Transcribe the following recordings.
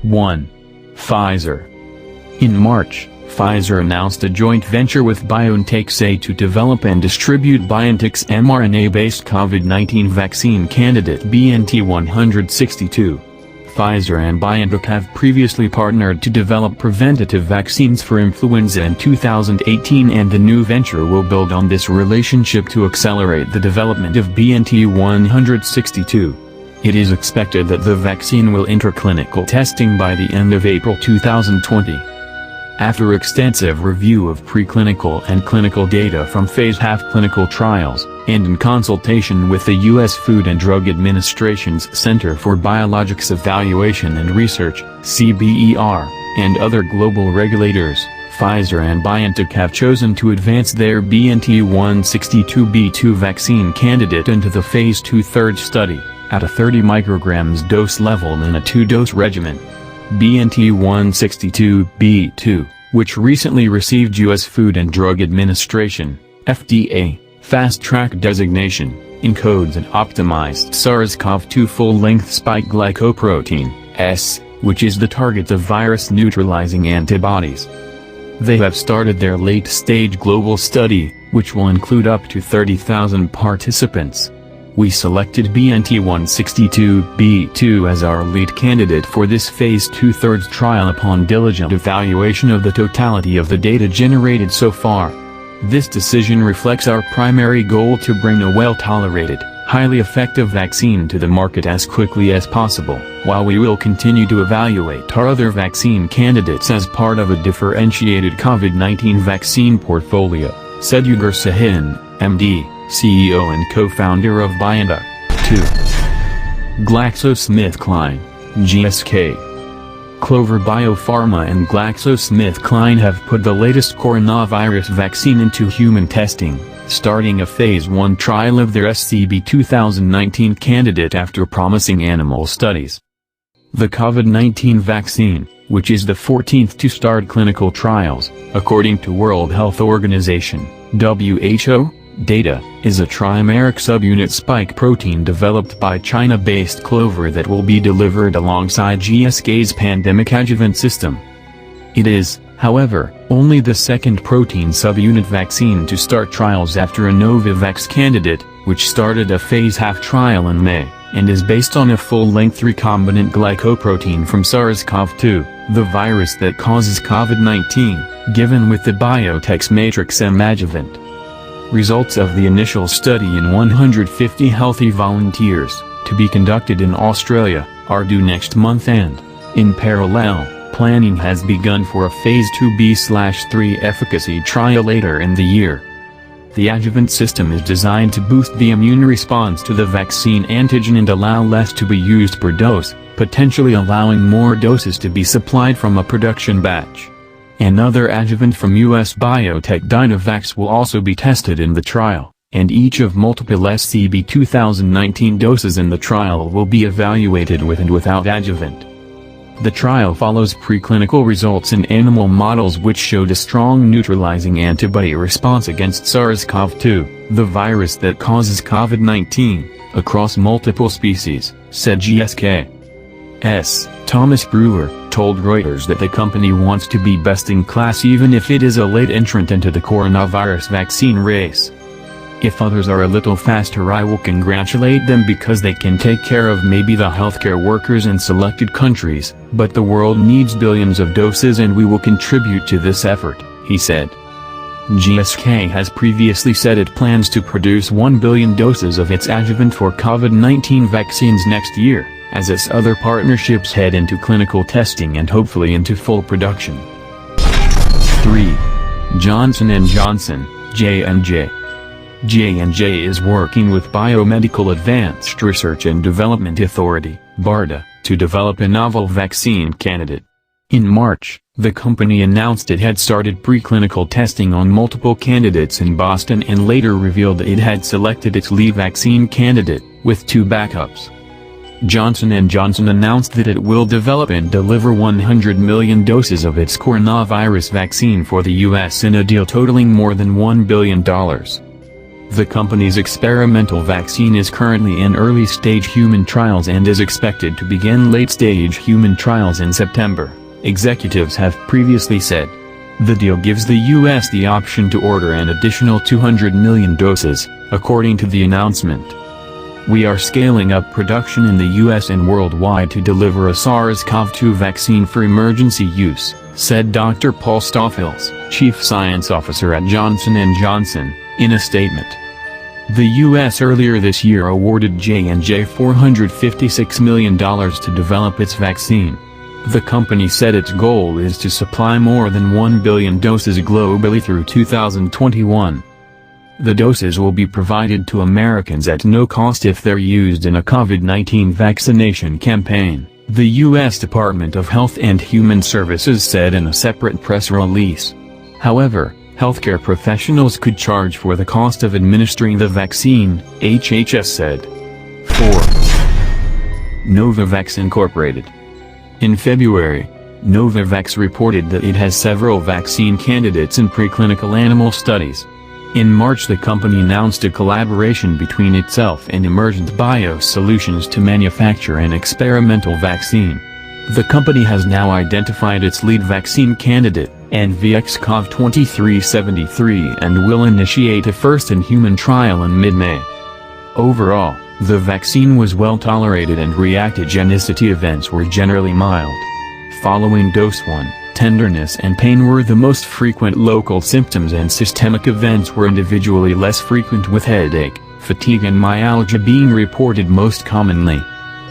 1. Pfizer. In March, Pfizer announced a joint venture with BioNTech to develop and distribute BioNTech's mRNA-based COVID-19 vaccine candidate BNT162. Pfizer and BioNTech have previously partnered to develop preventative vaccines for influenza in 2018, and the new venture will build on this relationship to accelerate the development of BNT162. It is expected that the vaccine will enter clinical testing by the end of April 2020. After extensive review of preclinical and clinical data from phase I clinical trials, and in consultation with the U.S. Food and Drug Administration's Center for Biologics Evaluation and Research, CBER, and other global regulators, Pfizer and BioNTech have chosen to advance their BNT162b2 vaccine candidate into the phase II third study, at a 30 micrograms dose level in a 2-dose regimen. BNT162b2, which recently received U.S. Food and Drug Administration, FDA, Fast Track designation, encodes an optimized SARS-CoV-2 full-length spike glycoprotein, S, which is the target of virus-neutralizing antibodies. They have started their late-stage global study, which will include up to 30,000 participants. We selected BNT162b2 as our lead candidate for this phase II third trial upon diligent evaluation of the totality of the data generated so far. This decision reflects our primary goal to bring a well-tolerated, highly effective vaccine to the market as quickly as possible, while we will continue to evaluate our other vaccine candidates as part of a differentiated COVID-19 vaccine portfolio, said Ugur Sahin, MD, CEO and co-founder of BioNTech. 2. GlaxoSmithKline, GSK. Clover Biopharma and GlaxoSmithKline have put the latest coronavirus vaccine into human testing, starting a phase I trial of their SCB-2019 candidate after promising animal studies. The COVID-19 vaccine, which is the 14th to start clinical trials, according to World Health Organization, WHO, data, is a trimeric subunit spike protein developed by China-based Clover that will be delivered alongside GSK's pandemic adjuvant system. It is, however, only the second protein subunit vaccine to start trials after a Novavax candidate, which started a phase I trial in May, and is based on a full-length recombinant glycoprotein from SARS-CoV-2, the virus that causes COVID-19, given with the BioNTech's Matrix M adjuvant. Results of the initial study in 150 healthy volunteers, to be conducted in Australia, are due next month, and, in parallel, planning has begun for a phase IIb/III efficacy trial later in the year. The adjuvant system is designed to boost the immune response to the vaccine antigen and allow less to be used per dose, potentially allowing more doses to be supplied from a production batch. Another adjuvant from U.S. biotech Dynavax will also be tested in the trial, and each of multiple SCB-2019 doses in the trial will be evaluated with and without adjuvant. The trial follows preclinical results in animal models which showed a strong neutralizing antibody response against SARS-CoV-2, the virus that causes COVID-19, across multiple species, said GSK's Thomas Brewer, told Reuters that the company wants to be best in class even if it is a late entrant into the coronavirus vaccine race. If others are a little faster, I will congratulate them because they can take care of maybe the healthcare workers in selected countries, but the world needs billions of doses and we will contribute to this effort, he said. GSK has previously said it plans to produce 1 billion doses of its adjuvant for COVID-19 vaccines next year, as its other partnerships head into clinical testing and hopefully into full production. 3. Johnson & Johnson, J&J. J&J is working with Biomedical Advanced Research and Development Authority, BARDA, to develop a novel vaccine candidate. In March, the company announced it had started preclinical testing on multiple candidates in Boston and later revealed that it had selected its lead vaccine candidate, with 2 backups. Johnson & Johnson announced that it will develop and deliver 100 million doses of its coronavirus vaccine for the U.S. in a deal totaling more than $1 billion. The company's experimental vaccine is currently in early-stage human trials and is expected to begin late-stage human trials in September, executives have previously said. The deal gives the U.S. the option to order an additional 200 million doses, according to the announcement. We are scaling up production in the U.S. and worldwide to deliver a SARS-CoV-2 vaccine for emergency use, said Dr. Paul Stoffels, Chief Science Officer at Johnson & Johnson, in a statement. The U.S. earlier this year awarded J&J $456 million to develop its vaccine. The company said its goal is to supply more than 1 billion doses globally through 2021. The doses will be provided to Americans at no cost if they're used in a COVID-19 vaccination campaign, the U.S. Department of Health and Human Services said in a separate press release. However, healthcare professionals could charge for the cost of administering the vaccine, HHS said. 4. Novavax Incorporated. In February, Novavax reported that it has several vaccine candidates in preclinical animal studies. In March, the company announced a collaboration between itself and Emergent Biosolutions to manufacture an experimental vaccine. The company has now identified its lead vaccine candidate, NVX-CoV2373, and will initiate a first-in-human trial in mid-May. Overall, the vaccine was well tolerated and reactogenicity events were generally mild. Following dose 1, tenderness and pain were the most frequent local symptoms and systemic events were individually less frequent, with headache, fatigue and myalgia being reported most commonly.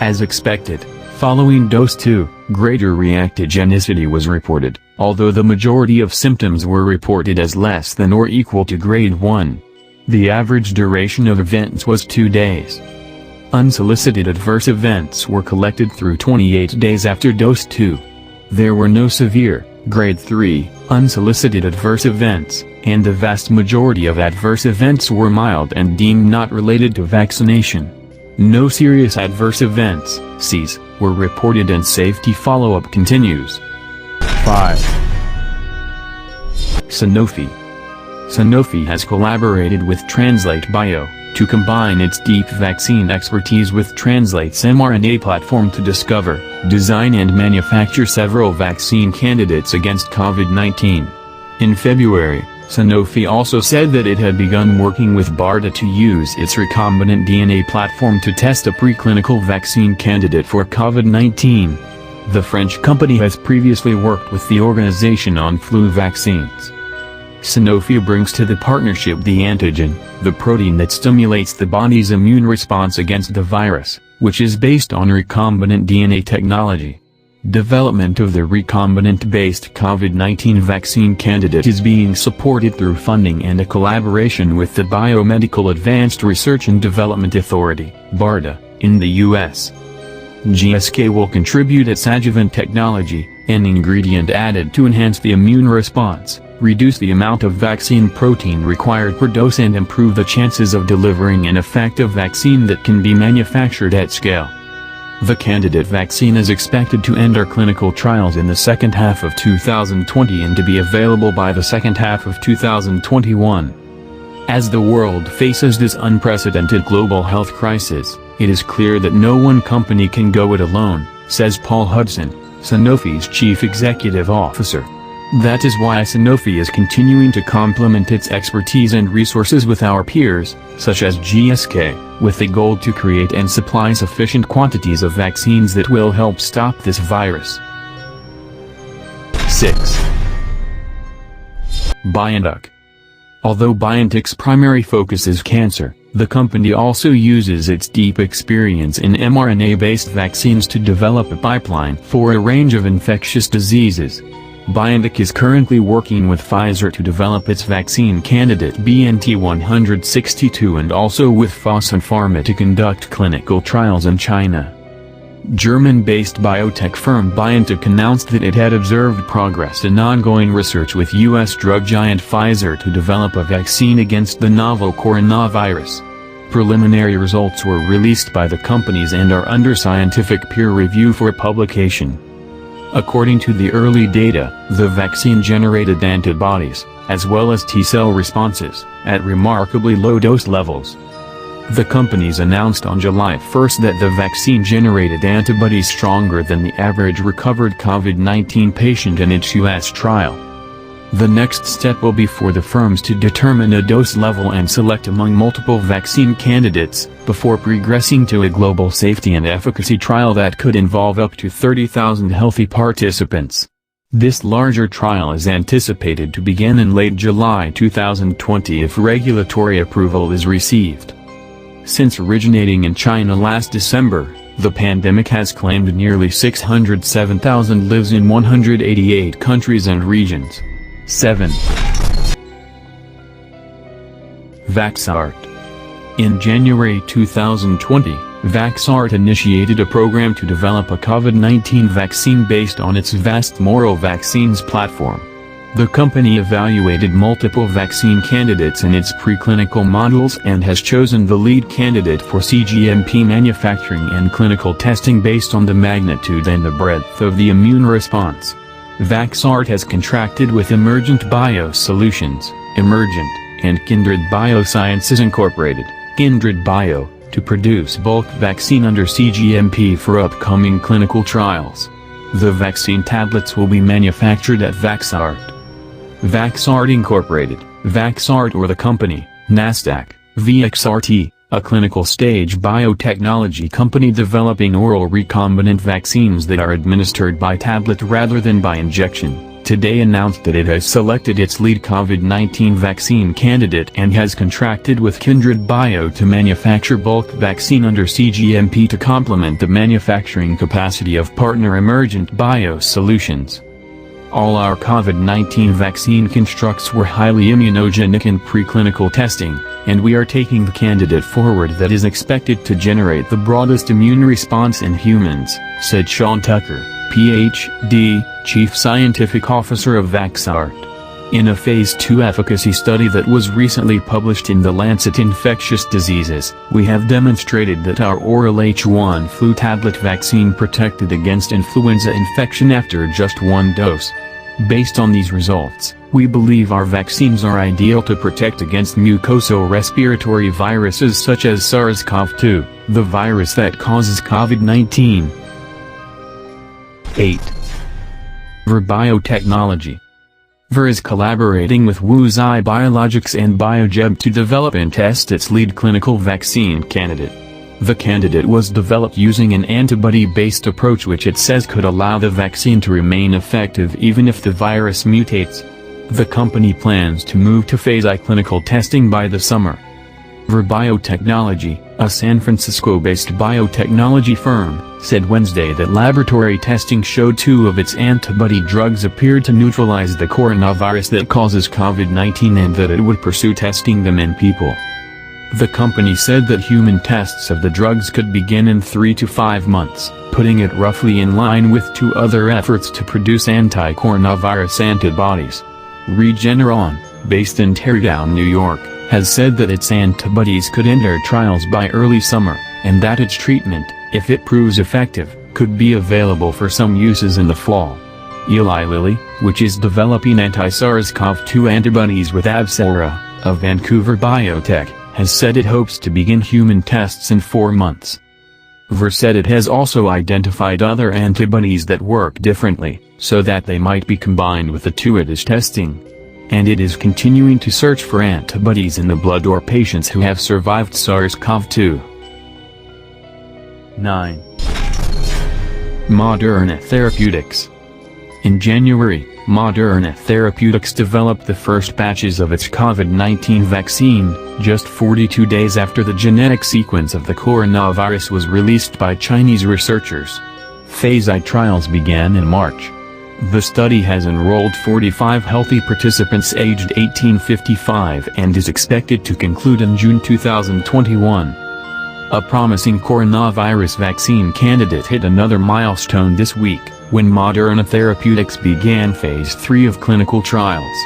As expected, following dose 2, greater reactogenicity was reported, although the majority of symptoms were reported as less than or equal to grade 1. The average duration of events was 2 days. Unsolicited adverse events were collected through 28 days after dose 2. There were no severe, grade 3, unsolicited adverse events, and the vast majority of adverse events were mild and deemed not related to vaccination. No serious adverse events, SAEs, were reported and safety follow-up continues. 5. Sanofi. Sanofi has collaborated with Translate Bio to combine its deep vaccine expertise with Translate's mRNA platform to discover, design and manufacture several vaccine candidates against COVID-19. In February, Sanofi also said that it had begun working with BARDA to use its recombinant DNA platform to test a preclinical vaccine candidate for COVID-19. The French company has previously worked with the organization on flu vaccines. Sanofi brings to the partnership the antigen, the protein that stimulates the body's immune response against the virus, which is based on recombinant DNA technology. Development of the recombinant-based COVID-19 vaccine candidate is being supported through funding and a collaboration with the Biomedical Advanced Research and Development Authority, BARDA, in the U.S. GSK will contribute its adjuvant technology, an ingredient added to enhance the immune response, reduce the amount of vaccine protein required per dose and improve the chances of delivering an effective vaccine that can be manufactured at scale. The candidate vaccine is expected to enter clinical trials in the second half of 2020 and to be available by the second half of 2021. As the world faces this unprecedented global health crisis, it is clear that no one company can go it alone, says Paul Hudson, Sanofi's chief executive officer. That is why Sanofi is continuing to complement its expertise and resources with our peers, such as GSK, with the goal to create and supply sufficient quantities of vaccines that will help stop this virus. 6. BioNTech. Although BioNTech's primary focus is cancer, the company also uses its deep experience in mRNA-based vaccines to develop a pipeline for a range of infectious diseases. BioNTech is currently working with Pfizer to develop its vaccine candidate BNT162 and also with Fosun Pharma to conduct clinical trials in China. German-based biotech firm BioNTech announced that it had observed progress in ongoing research with U.S. drug giant Pfizer to develop a vaccine against the novel coronavirus. Preliminary results were released by the companies and are under scientific peer review for publication. According to the early data, the vaccine generated antibodies, as well as T-cell responses, at remarkably low dose levels. The companies announced on July 1 that the vaccine generated antibodies stronger than the average recovered COVID-19 patient in its U.S. trial. The next step will be for the firms to determine a dose level and select among multiple vaccine candidates, before progressing to a global safety and efficacy trial that could involve up to 30,000 healthy participants. This larger trial is anticipated to begin in late July 2020 if regulatory approval is received. Since originating in China last December, the pandemic has claimed nearly 607,000 lives in 188 countries and regions. 7. Vaxart. In January 2020, Vaxart initiated a program to develop a COVID-19 vaccine based on its vast Moro Vaccines platform. The company evaluated multiple vaccine candidates in its preclinical models and has chosen the lead candidate for cGMP manufacturing and clinical testing based on the magnitude and the breadth of the immune response. Vaxart has contracted with Emergent Biosolutions, Emergent, and Kindred Biosciences Incorporated, Kindred Bio, to produce bulk vaccine under cGMP for upcoming clinical trials. The vaccine tablets will be manufactured at Vaxart. Vaxart Incorporated, Vaxart or the company, Nasdaq, VXRT, a clinical-stage biotechnology company developing oral recombinant vaccines that are administered by tablet rather than by injection, today announced that it has selected its lead COVID-19 vaccine candidate and has contracted with Kindred Bio to manufacture bulk vaccine under cGMP to complement the manufacturing capacity of partner Emergent Biosolutions. All our COVID-19 vaccine constructs were highly immunogenic in preclinical testing, and we are taking the candidate forward that is expected to generate the broadest immune response in humans, said Sean Tucker, Ph.D., Chief Scientific Officer of Vaxart. In a Phase 2 efficacy study that was recently published in The Lancet Infectious Diseases, we have demonstrated that our oral H1 flu tablet vaccine protected against influenza infection after just one dose. Based on these results, we believe our vaccines are ideal to protect against mucosal respiratory viruses such as SARS-CoV-2, the virus that causes COVID-19. 8. Vir Biotechnology. Vir is collaborating with Wuxi Biologics and Biogen to develop and test its lead clinical vaccine candidate. The candidate was developed using an antibody-based approach which it says could allow the vaccine to remain effective even if the virus mutates. The company plans to move to Phase I clinical testing by the summer. Vir Biotechnology, a San Francisco-based biotechnology firm, said Wednesday that laboratory testing showed 2 of its antibody drugs appeared to neutralize the coronavirus that causes COVID-19 and that it would pursue testing them in people. The company said that human tests of the drugs could begin in 3 to 5 months, putting it roughly in line with 2 other efforts to produce anti-coronavirus antibodies. Regeneron, based in Tarrytown, New York, has said that its antibodies could enter trials by early summer, and that its treatment, if it proves effective, could be available for some uses in the fall. Eli Lilly, which is developing anti-SARS-CoV-2 antibodies with Abcellera, a Vancouver biotech, has said it hopes to begin human tests in 4 months. Vir said it has also identified other antibodies that work differently, so that they might be combined with the 2 it is testing. And it is continuing to search for antibodies in the blood or patients who have survived SARS-CoV-2. 9. Moderna Therapeutics. In January, Moderna Therapeutics developed the first batches of its COVID-19 vaccine, just 42 days after the genetic sequence of the coronavirus was released by Chinese researchers. Phase I trials began in March. The study has enrolled 45 healthy participants aged 18-55 and is expected to conclude in June 2021. A promising coronavirus vaccine candidate hit another milestone this week, when Moderna Therapeutics began Phase 3 of clinical trials.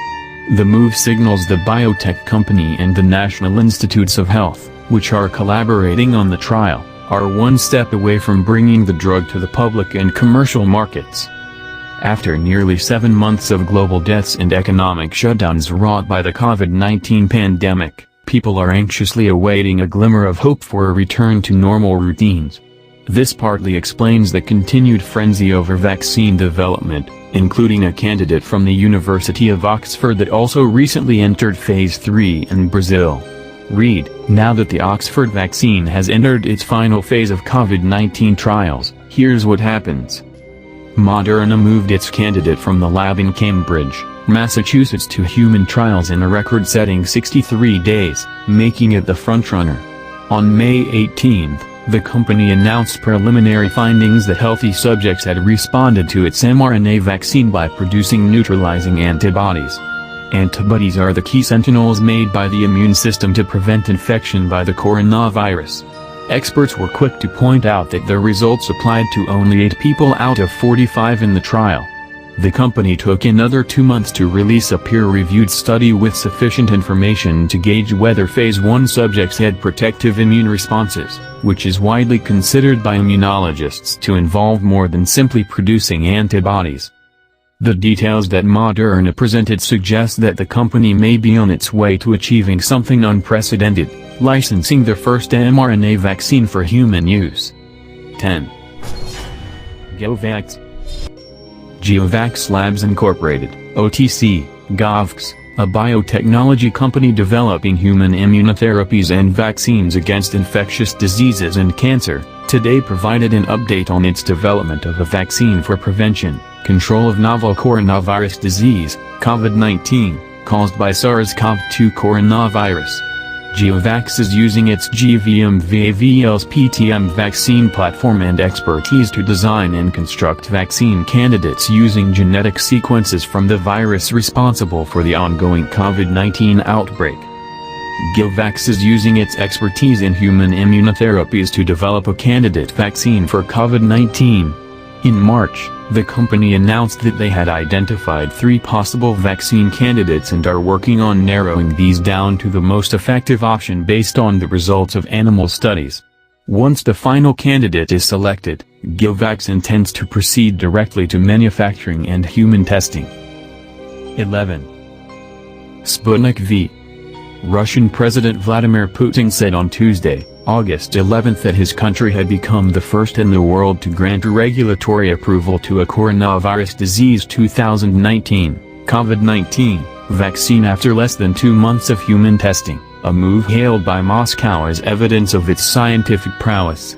The move signals the biotech company and the National Institutes of Health, which are collaborating on the trial, are one step away from bringing the drug to the public and commercial markets. After nearly 7 months of global deaths and economic shutdowns wrought by the COVID-19 pandemic, people are anxiously awaiting a glimmer of hope for a return to normal routines. This partly explains the continued frenzy over vaccine development, including a candidate from the University of Oxford that also recently entered Phase 3 in Brazil. Read, now that the Oxford vaccine has entered its final phase of COVID-19 trials, here's what happens. Moderna moved its candidate from the lab in Cambridge, Massachusetts to human trials in a record-setting 63 days, making it the frontrunner. On May 18, the company announced preliminary findings that healthy subjects had responded to its mRNA vaccine by producing neutralizing antibodies. Antibodies are the key sentinels made by the immune system to prevent infection by the coronavirus. Experts were quick to point out that the results applied to only 8 people out of 45 in the trial. The company took another 2 months to release a peer-reviewed study with sufficient information to gauge whether Phase 1 subjects had protective immune responses, which is widely considered by immunologists to involve more than simply producing antibodies. The details that Moderna presented suggest that the company may be on its way to achieving something unprecedented, licensing their first mRNA vaccine for human use. 10. Geovax. Geovax Labs Incorporated, OTC, Geovax, a biotechnology company developing human immunotherapies and vaccines against infectious diseases and cancer, today provided an update on its development of a vaccine for prevention, control of novel coronavirus disease, COVID-19, caused by SARS-CoV-2 coronavirus. Geovax is using its GVM-VAVLS-PTM vaccine platform and expertise to design and construct vaccine candidates using genetic sequences from the virus responsible for the ongoing COVID-19 outbreak. Geovax is using its expertise in human immunotherapies to develop a candidate vaccine for COVID-19. In March, the company announced that they had identified 3 possible vaccine candidates and are working on narrowing these down to the most effective option based on the results of animal studies. Once the final candidate is selected, Geovax intends to proceed directly to manufacturing and human testing. 11. Sputnik V. Russian President Vladimir Putin said on Tuesday, August 11 that his country had become the first in the world to grant regulatory approval to a coronavirus disease 2019, COVID-19, vaccine after less than 2 months of human testing, a move hailed by Moscow as evidence of its scientific prowess.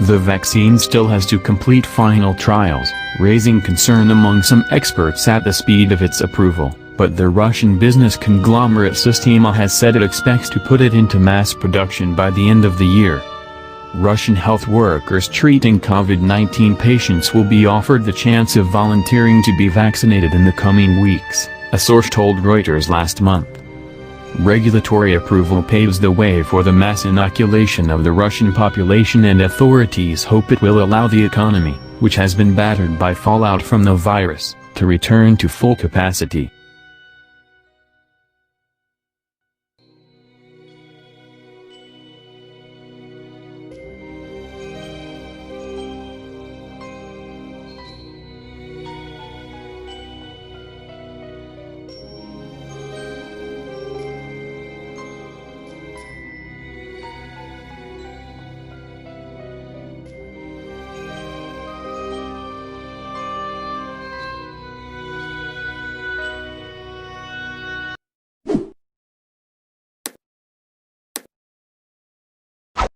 The vaccine still has to complete final trials, raising concern among some experts at the speed of its approval. But the Russian business conglomerate Sistema has said it expects to put it into mass production by the end of the year. Russian health workers treating COVID-19 patients will be offered the chance of volunteering to be vaccinated in the coming weeks, a source told Reuters last month. Regulatory approval paves the way for the mass inoculation of the Russian population, and authorities hope it will allow the economy, which has been battered by fallout from the virus, to return to full capacity.